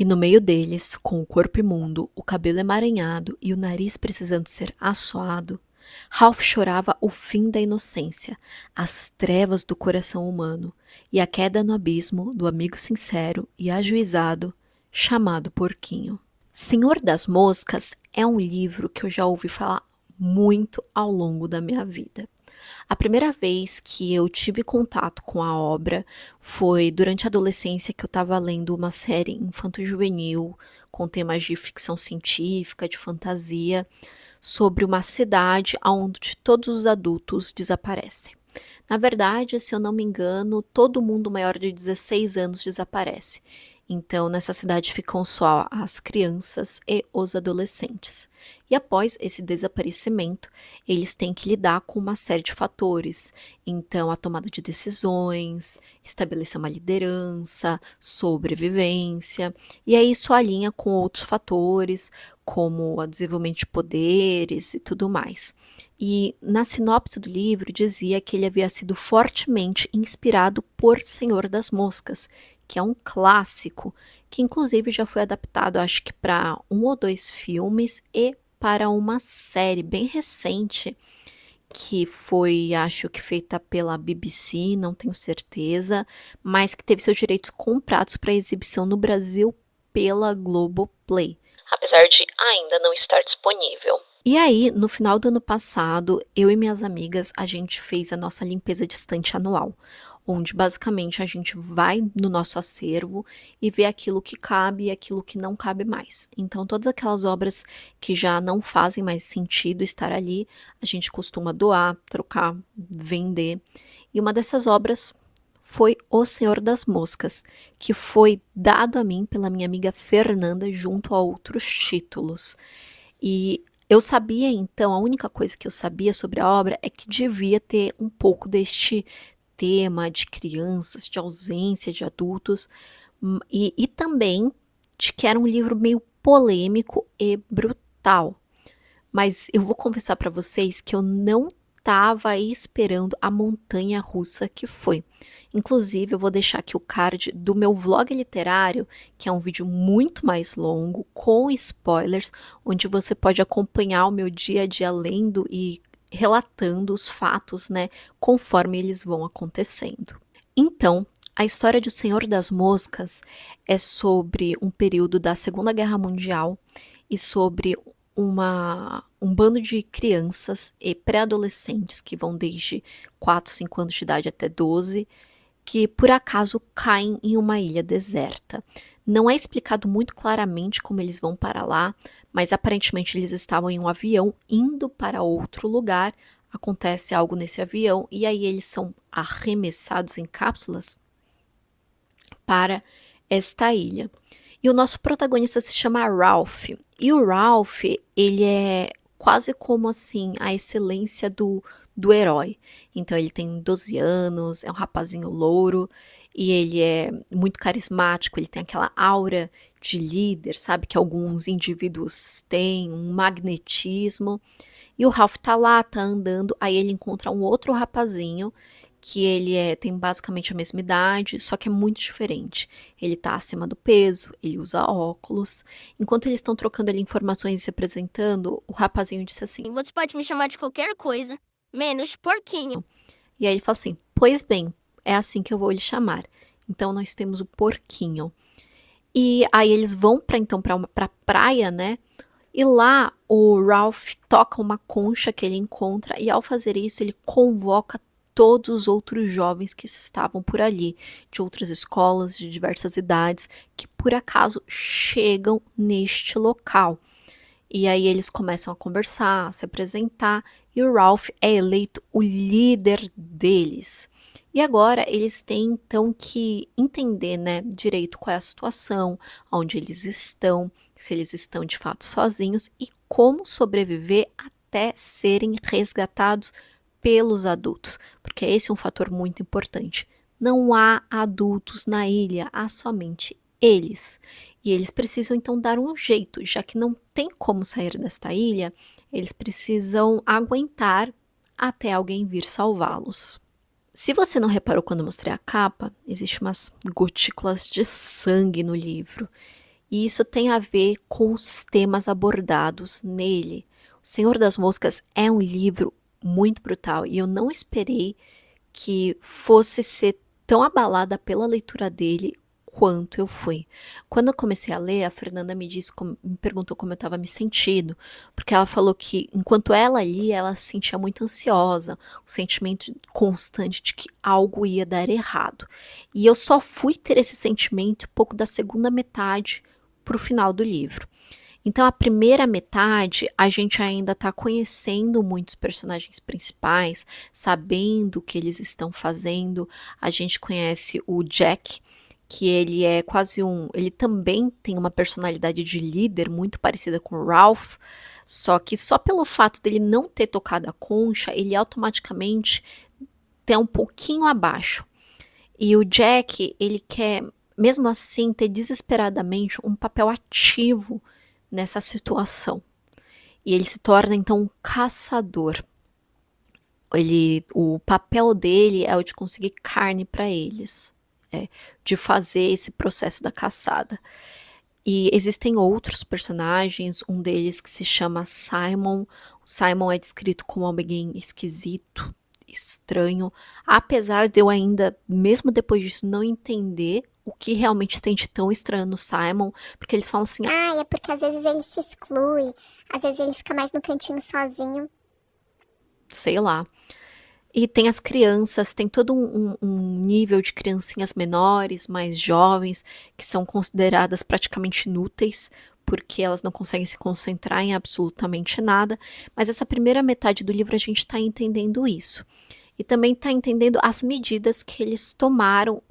E no meio deles, com o corpo imundo, o cabelo emaranhado e o nariz precisando ser assoado, Ralph chorava o fim da inocência, as trevas do coração humano e a queda no abismo do amigo sincero e ajuizado chamado Porquinho. Senhor das Moscas é um livro que eu já ouvi falar muito ao longo da minha vida. A primeira vez que eu tive contato com a obra foi durante a adolescência, que eu estava lendo uma série infanto-juvenil com temas de ficção científica, de fantasia, sobre uma cidade onde todos os adultos desaparecem. Na verdade, se eu não me engano, todo mundo maior de 16 anos desaparece. Então, nessa cidade ficam só as crianças e os adolescentes. E após esse desaparecimento, eles têm que lidar com uma série de fatores. Então, a tomada de decisões, estabelecer uma liderança, sobrevivência. E aí isso alinha com outros fatores, como o desenvolvimento de poderes e tudo mais. E na sinopse do livro dizia que ele havia sido fortemente inspirado por Senhor das Moscas, que é um clássico, que inclusive já foi adaptado, acho que para 1 ou 2 filmes e para uma série bem recente, que foi, acho que feita pela BBC, não tenho certeza, mas que teve seus direitos comprados para exibição no Brasil pela Globoplay, apesar de ainda não estar disponível. E aí, no final do ano passado, eu e minhas amigas, a gente fez a nossa limpeza de estante anual, onde basicamente a gente vai no nosso acervo e vê aquilo que cabe e aquilo que não cabe mais. Então, todas aquelas obras que já não fazem mais sentido estar ali, a gente costuma doar, trocar, vender. E uma dessas obras foi O Senhor das Moscas, que foi dado a mim pela minha amiga Fernanda junto a outros títulos. E eu sabia então, a única coisa que eu sabia sobre a obra é que devia ter um pouco deste tema de crianças, de ausência de adultos, e também de que era um livro meio polêmico e brutal. Mas eu vou confessar para vocês que eu não estava esperando a montanha russa que foi. Inclusive, eu vou deixar aqui o card do meu vlog literário, que é um vídeo muito mais longo, com spoilers, onde você pode acompanhar o meu dia a dia lendo e relatando os fatos, né, conforme eles vão acontecendo. Então, a história de O Senhor das Moscas é sobre um período da Segunda Guerra Mundial e sobre um bando de crianças e pré-adolescentes que vão desde 4, 5 anos de idade até 12, que por acaso caem em uma ilha deserta. Não é explicado muito claramente como eles vão para lá, mas aparentemente eles estavam em um avião indo para outro lugar. Acontece algo nesse avião e aí eles são arremessados em cápsulas para esta ilha. E o nosso protagonista se chama Ralph. E o Ralph, ele é quase como assim a excelência do herói. Então ele tem 12 anos, é um rapazinho louro e ele é muito carismático, ele tem aquela aura de líder, sabe, que alguns indivíduos têm, um magnetismo. E o Ralph tá lá, tá andando, aí ele encontra um outro rapazinho que tem basicamente a mesma idade, só que é muito diferente. Ele tá acima do peso, ele usa óculos. Enquanto eles estão trocando ali informações e se apresentando, o rapazinho disse assim: Você pode me chamar de qualquer coisa, menos porquinho. e aí ele fala assim: pois bem, é assim que eu vou lhe chamar. Então nós temos o porquinho. E aí eles vão pra praia, né? E lá o Ralph toca uma concha que ele encontra, e ao fazer isso ele convoca todos os outros jovens que estavam por ali, de outras escolas, de diversas idades, que por acaso chegam neste local. E aí eles começam a conversar, a se apresentar, e o Ralph é eleito o líder deles. E agora eles têm então que entender, né, direito qual é a situação, onde eles estão, se eles estão de fato sozinhos e como sobreviver até serem resgatados pelos adultos, porque esse é um fator muito importante. Não há adultos na ilha, há somente eles. E eles precisam então dar um jeito, já que não tem como sair desta ilha, eles precisam aguentar até alguém vir salvá-los. Se você não reparou quando eu mostrei a capa, existem umas gotículas de sangue no livro. E isso tem a ver com os temas abordados nele. O Senhor das Moscas é um livro muito brutal e eu não esperei que fosse ser tão abalada pela leitura dele quanto eu fui. Quando eu comecei a ler, a Fernanda me perguntou como eu estava me sentindo, porque ela falou que enquanto ela lia, ela se sentia muito ansiosa, um sentimento constante de que algo ia dar errado. E eu só fui ter esse sentimento pouco da segunda metade para o final do livro. Então, a primeira metade, a gente ainda está conhecendo muitos personagens principais, sabendo o que eles estão fazendo. A gente conhece o Jack, que ele é quase ele também tem uma personalidade de líder muito parecida com o Ralph, só que só pelo fato dele não ter tocado a concha, ele automaticamente tem um pouquinho abaixo. E o Jack, ele quer, mesmo assim, ter desesperadamente um papel ativo nessa situação. E ele se torna então um caçador. O papel dele é o de conseguir carne para eles, de fazer esse processo da caçada. E existem outros personagens, um deles que se chama Simon. O Simon é descrito como alguém esquisito, estranho, apesar de eu ainda, mesmo depois disso, não entender o que realmente tem de tão estranho no Simon, porque eles falam assim, é porque às vezes ele se exclui, às vezes ele fica mais no cantinho sozinho. sei lá. E tem as crianças, tem todo um nível de criancinhas menores, mais jovens, que são consideradas praticamente inúteis, porque elas não conseguem se concentrar em absolutamente nada. Mas essa primeira metade do livro a gente está entendendo isso. E também está entendendo as medidas que eles tomaram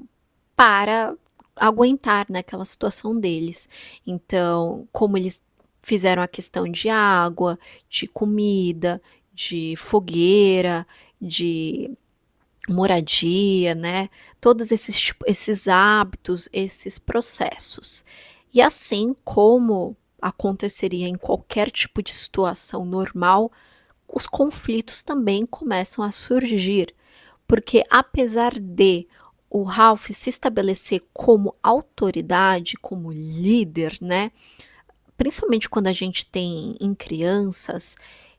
para aguentar naquela situação deles. Então, como eles fizeram a questão de água, de comida, de fogueira, de moradia, né? Todos esses hábitos, esses processos. E assim como aconteceria em qualquer tipo de situação normal, os conflitos também começam a surgir, porque apesar de o Ralph se estabelecer como autoridade, como líder, né? Principalmente quando a gente tem em crianças,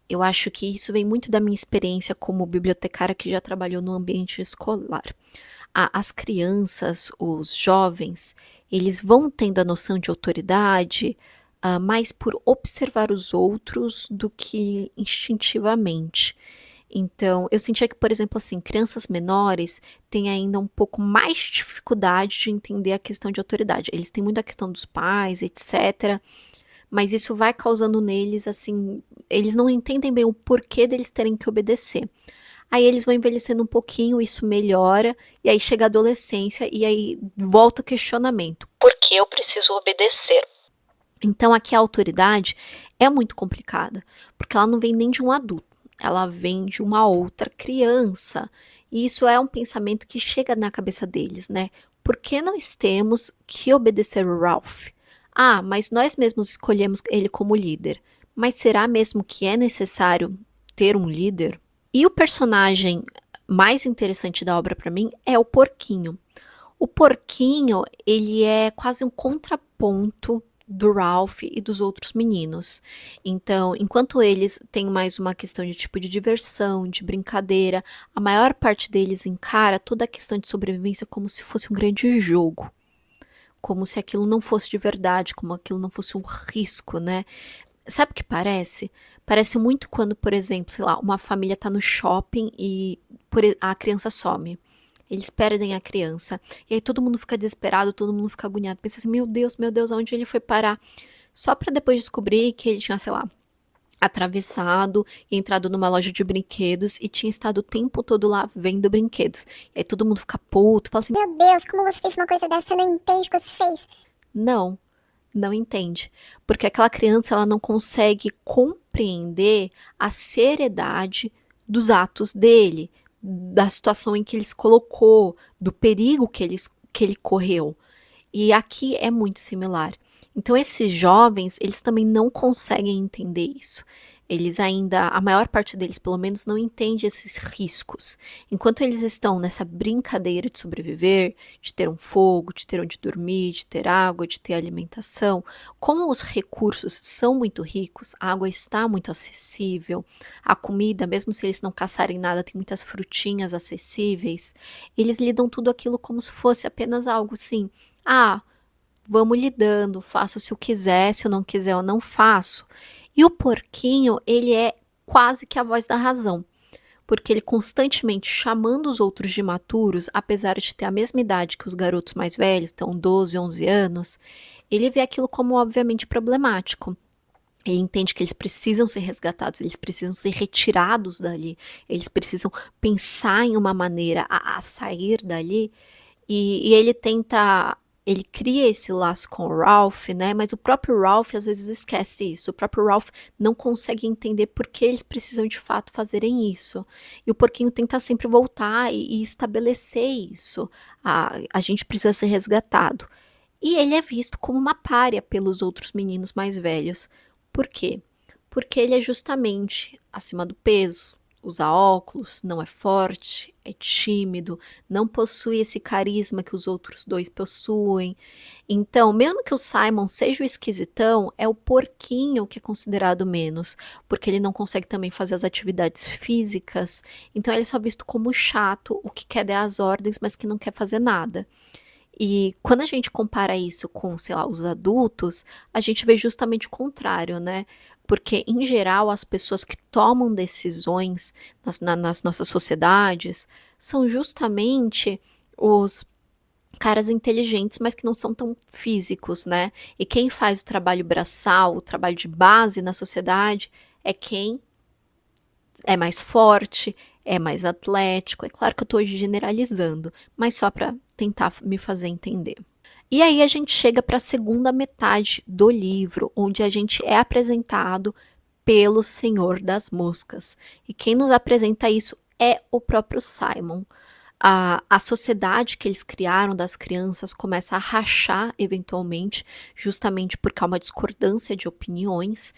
eu acho que isso vem muito da minha experiência como bibliotecária que já trabalhou no ambiente escolar. As crianças, os jovens, eles vão tendo a noção de autoridade, mais por observar os outros do que instintivamente. Então, eu sentia que, por exemplo, assim, crianças menores têm ainda um pouco mais de dificuldade de entender a questão de autoridade. Eles têm muito a questão dos pais, etc. Mas isso vai causando neles, assim, eles não entendem bem o porquê deles terem que obedecer. Aí eles vão envelhecendo um pouquinho, isso melhora, e aí chega a adolescência, e aí volta o questionamento. Por que eu preciso obedecer? Então aqui a autoridade é muito complicada, porque ela não vem nem de um adulto, ela vem de uma outra criança. E isso é um pensamento que chega na cabeça deles, né? Por que nós temos que obedecer o Ralph? Ah, mas nós mesmos escolhemos ele como líder. Mas será mesmo que é necessário ter um líder? E o personagem mais interessante da obra para mim é o Porquinho. O Porquinho, ele é quase um contraponto do Ralph e dos outros meninos. Então, enquanto eles têm mais uma questão de tipo de diversão, de brincadeira, a maior parte deles encara toda a questão de sobrevivência como se fosse um grande jogo. Como se aquilo não fosse de verdade, como aquilo não fosse um risco, né? Sabe o que parece? Parece muito quando, por exemplo, sei lá, uma família tá no shopping e a criança some. Eles perdem a criança. E aí todo mundo fica desesperado, todo mundo fica agoniado. Pensa assim, meu Deus, aonde ele foi parar? Só pra depois descobrir que ele tinha, sei lá, atravessado e entrado numa loja de brinquedos e tinha estado o tempo todo lá vendo brinquedos. E aí todo mundo fica puto, fala assim, Meu Deus, como você fez uma coisa dessa? Você não entende o que você fez? não entende. Porque aquela criança, ela não consegue compreender a seriedade dos atos dele, da situação em que ele se colocou, do perigo que ele correu. E aqui é muito similar. Então, esses jovens, eles também não conseguem entender isso. Eles ainda, a maior parte deles pelo menos, não entende esses riscos. Enquanto eles estão nessa brincadeira de sobreviver, de ter um fogo, de ter onde dormir, de ter água, de ter alimentação, como os recursos são muito ricos, a água está muito acessível, a comida, mesmo se eles não caçarem nada, tem muitas frutinhas acessíveis, eles lidam tudo aquilo como se fosse apenas algo assim, vamos lidando, faço se eu quiser, se eu não quiser eu não faço. E o porquinho, ele é quase que a voz da razão, porque ele constantemente chamando os outros de imaturos, apesar de ter a mesma idade que os garotos mais velhos, então 12, 11 anos, ele vê aquilo como obviamente problemático. Ele entende que eles precisam ser resgatados, eles precisam ser retirados dali, eles precisam pensar em uma maneira a sair dali, e ele cria esse laço com o Ralph, né? Mas o próprio Ralph às vezes esquece isso. O próprio Ralph não consegue entender por que eles precisam de fato fazerem isso. E o porquinho tenta sempre voltar e estabelecer isso. A gente precisa ser resgatado. E ele é visto como uma pária pelos outros meninos mais velhos. Por quê? Porque ele é justamente acima do peso, usa óculos, não é forte, é tímido, não possui esse carisma que os outros dois possuem. Então, mesmo que o Simon seja o esquisitão, é o porquinho que é considerado menos, porque ele não consegue também fazer as atividades físicas, então ele é só visto como chato, o que quer dar as ordens, mas que não quer fazer nada. E quando a gente compara isso com, sei lá, os adultos, a gente vê justamente o contrário, né? Porque, em geral, as pessoas que tomam decisões nas nossas sociedades são justamente os caras inteligentes, mas que não são tão físicos, né? E quem faz o trabalho braçal, o trabalho de base na sociedade, é quem é mais forte, é mais atlético. É claro que eu estou generalizando, mas só para tentar me fazer entender. E aí a gente chega para a segunda metade do livro, onde a gente é apresentado pelo Senhor das Moscas. E quem nos apresenta isso é o próprio Simon. A sociedade que eles criaram das crianças começa a rachar eventualmente, justamente porque há uma discordância de opiniões,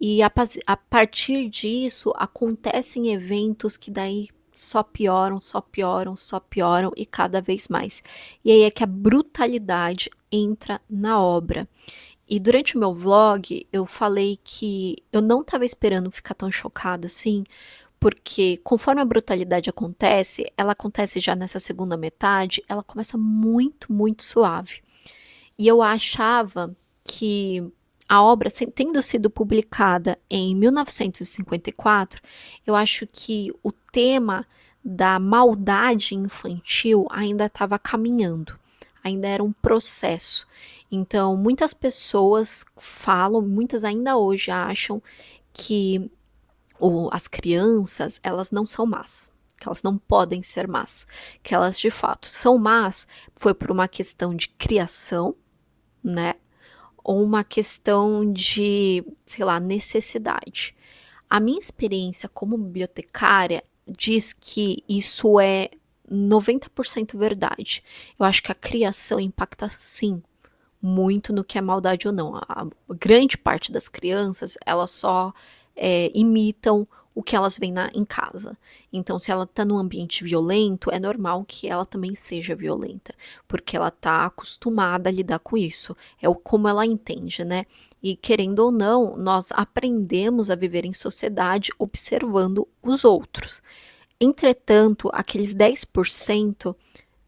e a partir disso acontecem eventos que daí só pioram, só pioram, só pioram e cada vez mais. E aí é que a brutalidade entra na obra. E durante o meu vlog eu falei que eu não estava esperando ficar tão chocada assim, porque conforme a brutalidade acontece, ela acontece já nessa segunda metade, ela começa muito, muito suave. E eu achava que a obra, tendo sido publicada em 1954, eu acho que o tema da maldade infantil ainda estava caminhando, ainda era um processo. Então, muitas pessoas falam, muitas ainda hoje acham que as crianças, elas não são más, que elas não podem ser más, que elas de fato são más, foi por uma questão de criação, né, ou uma questão de, sei lá, necessidade. A minha experiência como bibliotecária diz que isso é 90% verdade. Eu acho que a criação impacta sim muito no que é maldade ou não. A grande parte das crianças, elas só imitam o que elas veem em casa. Então, se ela está num ambiente violento, é normal que ela também seja violenta, porque ela está acostumada a lidar com isso. É como ela entende, né? E querendo ou não, nós aprendemos a viver em sociedade observando os outros. Entretanto, aqueles 10%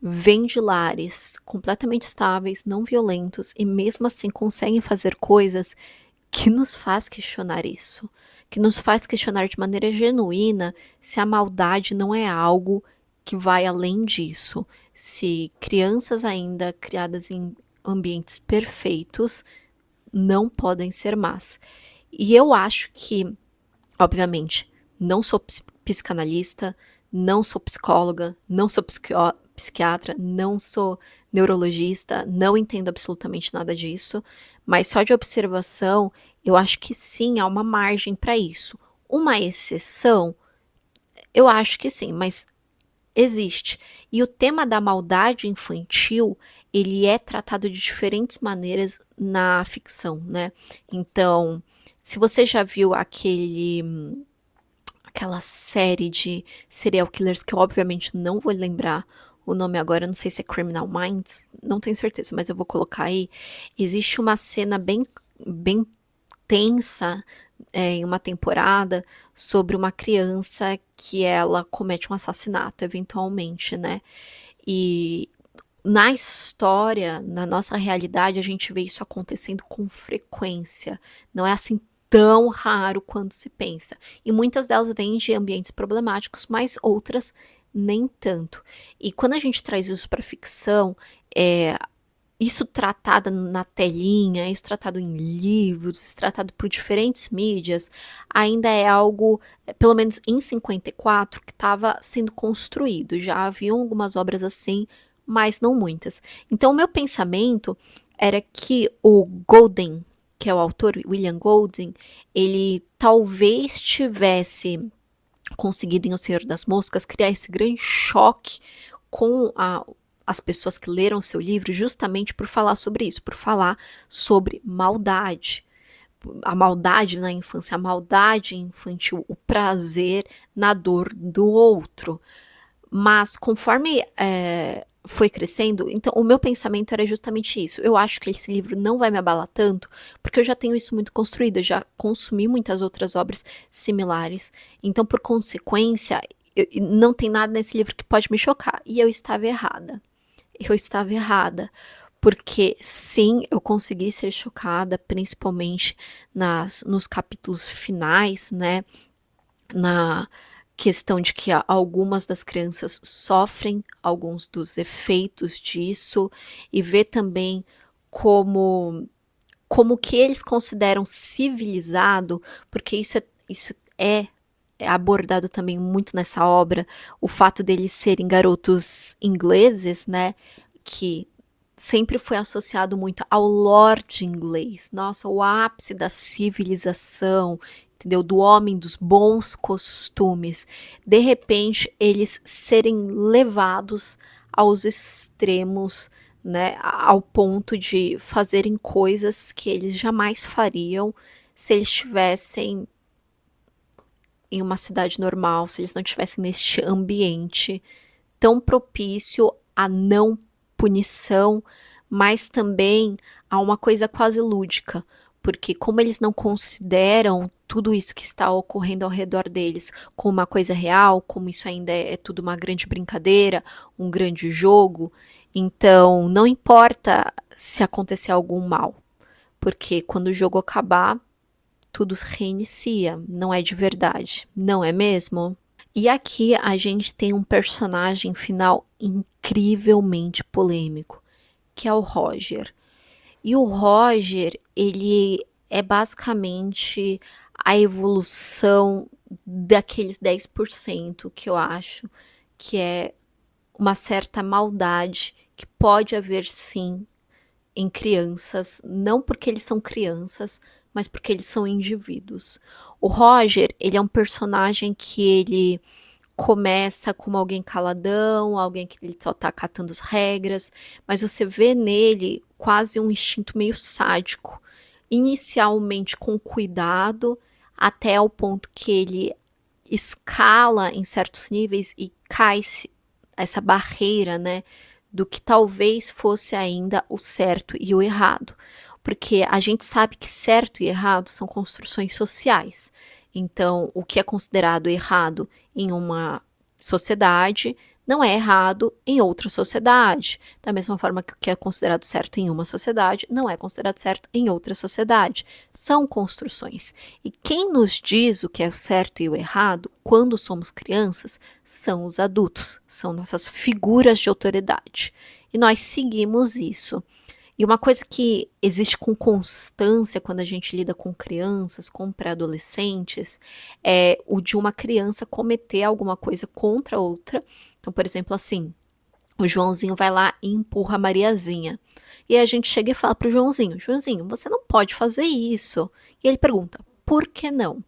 vêm de lares completamente estáveis, não violentos, e mesmo assim conseguem fazer coisas que nos faz questionar isso, que nos faz questionar de maneira genuína se a maldade não é algo que vai além disso, se crianças ainda criadas em ambientes perfeitos não podem ser más. E eu acho que, obviamente, não sou psicanalista, não sou psicóloga, não sou psiquiatra, não sou neurologista, não entendo absolutamente nada disso, mas só de observação, eu acho que sim, há uma margem para isso. Uma exceção, eu acho que sim, mas existe. E o tema da maldade infantil, ele é tratado de diferentes maneiras na ficção, né? Então, se você já viu aquela série de serial killers que eu obviamente não vou lembrar o nome agora, não sei se é Criminal Minds, não tenho certeza, mas eu vou colocar aí. Existe uma cena bem tensa em uma temporada sobre uma criança que ela comete um assassinato eventualmente, né? E na história, na nossa realidade, a gente vê isso acontecendo com frequência. Não é assim tão raro quanto se pensa. E muitas delas vêm de ambientes problemáticos, mas outras nem tanto. E quando a gente traz isso para ficção, isso tratado na telinha, isso tratado em livros, isso tratado por diferentes mídias, ainda é algo, pelo menos em 54, que estava sendo construído. Já haviam algumas obras assim, mas não muitas. Então, o meu pensamento era que o Golding, que é o autor, William Golding, ele talvez tivesse conseguido em O Senhor das Moscas criar esse grande choque com as pessoas que leram seu livro, justamente por falar sobre isso, por falar sobre maldade. A maldade na infância, a maldade infantil, o prazer na dor do outro. Mas conforme foi crescendo, então o meu pensamento era justamente isso. Eu acho que esse livro não vai me abalar tanto, porque eu já tenho isso muito construído, eu já consumi muitas outras obras similares. Então, por consequência, não tem nada nesse livro que pode me chocar. E eu estava errada. Eu estava errada. Porque sim, eu consegui ser chocada, principalmente nos capítulos finais, né? Na questão de que algumas das crianças sofrem alguns dos efeitos disso, e ver também como que eles consideram civilizado, porque isso é abordado também muito nessa obra, o fato deles serem garotos ingleses, né, que sempre foi associado muito ao lord inglês, nossa, o ápice da civilização, entendeu? Do homem dos bons costumes. De repente, eles serem levados aos extremos, né? Ao ponto de fazerem coisas que eles jamais fariam se eles estivessem em uma cidade normal, se eles não estivessem neste ambiente tão propício à não punição, mas também a uma coisa quase lúdica, porque como eles não consideram tudo isso que está ocorrendo ao redor deles como uma coisa real, como isso ainda é tudo uma grande brincadeira, um grande jogo, então não importa se acontecer algum mal, porque quando o jogo acabar, tudo se reinicia, não é de verdade, não é mesmo? E aqui a gente tem um personagem final incrivelmente polêmico, que é o Roger. E o Roger, ele é basicamente a evolução daqueles 10% que eu acho que é uma certa maldade que pode haver sim em crianças, não porque eles são crianças, mas porque eles são indivíduos. O Roger, ele é um personagem que ele começa como alguém caladão, alguém que ele só tá acatando as regras, mas você vê nele quase um instinto meio sádico, inicialmente com cuidado, até ao ponto que ele escala em certos níveis e cai essa barreira, né, do que talvez fosse ainda o certo e o errado. Porque a gente sabe que certo e errado são construções sociais. Então, o que é considerado errado em uma sociedade não é errado em outra sociedade. Da mesma forma que o que é considerado certo em uma sociedade não é considerado certo em outra sociedade. São construções. E quem nos diz o que é o certo e o errado, quando somos crianças, são os adultos, são nossas figuras de autoridade. E nós seguimos isso. E uma coisa que existe com constância quando a gente lida com crianças, com pré-adolescentes, é o de uma criança cometer alguma coisa contra outra. Então, por exemplo, assim, o Joãozinho vai lá e empurra a Mariazinha. E aí a gente chega e fala pro Joãozinho, Joãozinho, você não pode fazer isso. E ele pergunta, por que não?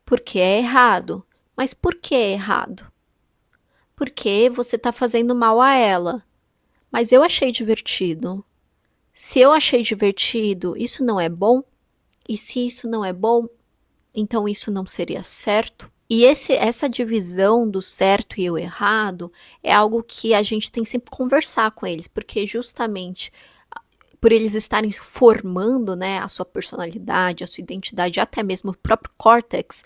Porque é errado. Mas por que é errado? Porque você tá fazendo mal a ela. mas eu achei divertido. Se eu achei divertido, isso não é bom? E se isso não é bom, então isso não seria certo? E essa divisão do certo e o errado é algo que a gente tem sempre que conversar com eles, porque justamente por eles estarem formando, né, a sua personalidade, a sua identidade, até mesmo o próprio córtex,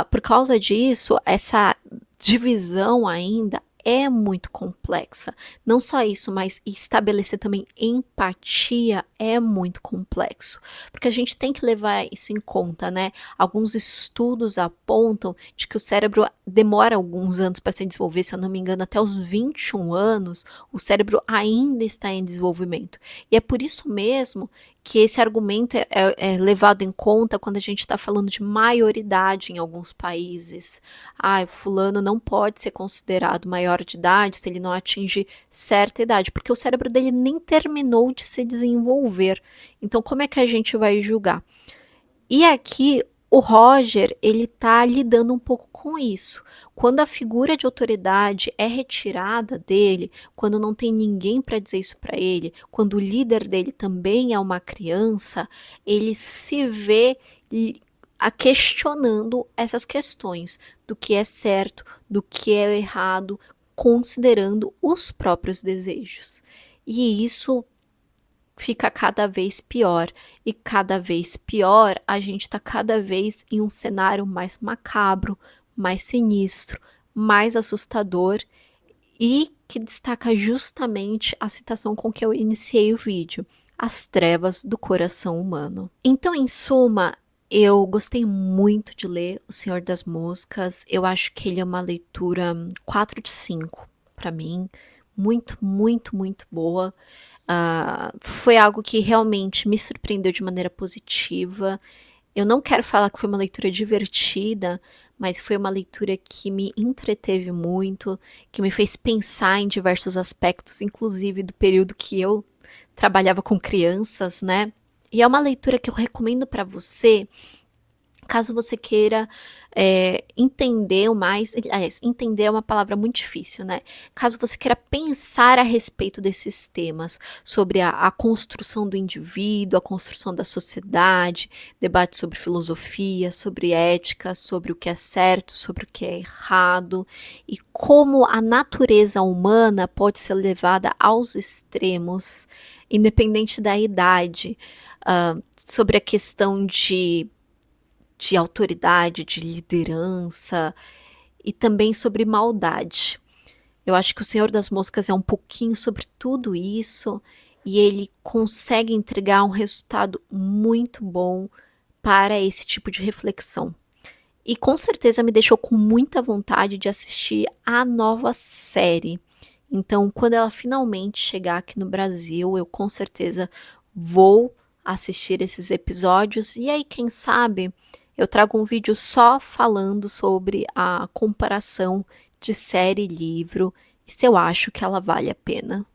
por causa disso, essa divisão ainda é muito complexa. Não só isso, mas estabelecer também empatia é muito complexo, porque a gente tem que levar isso em conta, né? Alguns estudos apontam de que o cérebro demora alguns anos para se desenvolver, se eu não me engano, até os 21 anos, o cérebro ainda está em desenvolvimento. E é por isso mesmo que esse argumento é levado em conta quando a gente está falando de maioridade em alguns países. Fulano não pode ser considerado maior de idade se ele não atinge certa idade, porque o cérebro dele nem terminou de se desenvolver. Então, como é que a gente vai julgar? E aqui o Roger, ele tá lidando um pouco com isso. Quando a figura de autoridade é retirada dele, quando não tem ninguém para dizer isso para ele, quando o líder dele também é uma criança, ele se vê questionando essas questões do que é certo, do que é errado, considerando os próprios desejos. E isso fica cada vez pior. E cada vez pior, a gente está cada vez em um cenário mais macabro, mais sinistro, mais assustador e que destaca justamente a citação com que eu iniciei o vídeo, as trevas do coração humano. Então, em suma, eu gostei muito de ler O Senhor das Moscas. Eu acho que ele é uma leitura 4 de 5 para mim. Muito, muito, muito boa. Foi algo que realmente me surpreendeu de maneira positiva. Eu não quero falar que foi uma leitura divertida, mas foi uma leitura que me entreteve muito, que me fez pensar em diversos aspectos, inclusive do período que eu trabalhava com crianças, né? E é uma leitura que eu recomendo para você, caso você queira entender mais, aliás, entender é uma palavra muito difícil, né? Caso você queira pensar a respeito desses temas, sobre a construção do indivíduo, a construção da sociedade, debate sobre filosofia, sobre ética, sobre o que é certo, sobre o que é errado, e como a natureza humana pode ser levada aos extremos, independente da idade, sobre a questão de autoridade, de liderança e também sobre maldade. Eu acho que O Senhor das Moscas é um pouquinho sobre tudo isso e ele consegue entregar um resultado muito bom para esse tipo de reflexão. E com certeza me deixou com muita vontade de assistir a nova série. Então, quando ela finalmente chegar aqui no Brasil, eu com certeza vou assistir esses episódios e aí, quem sabe, eu trago um vídeo só falando sobre a comparação de série e livro e se eu acho que ela vale a pena.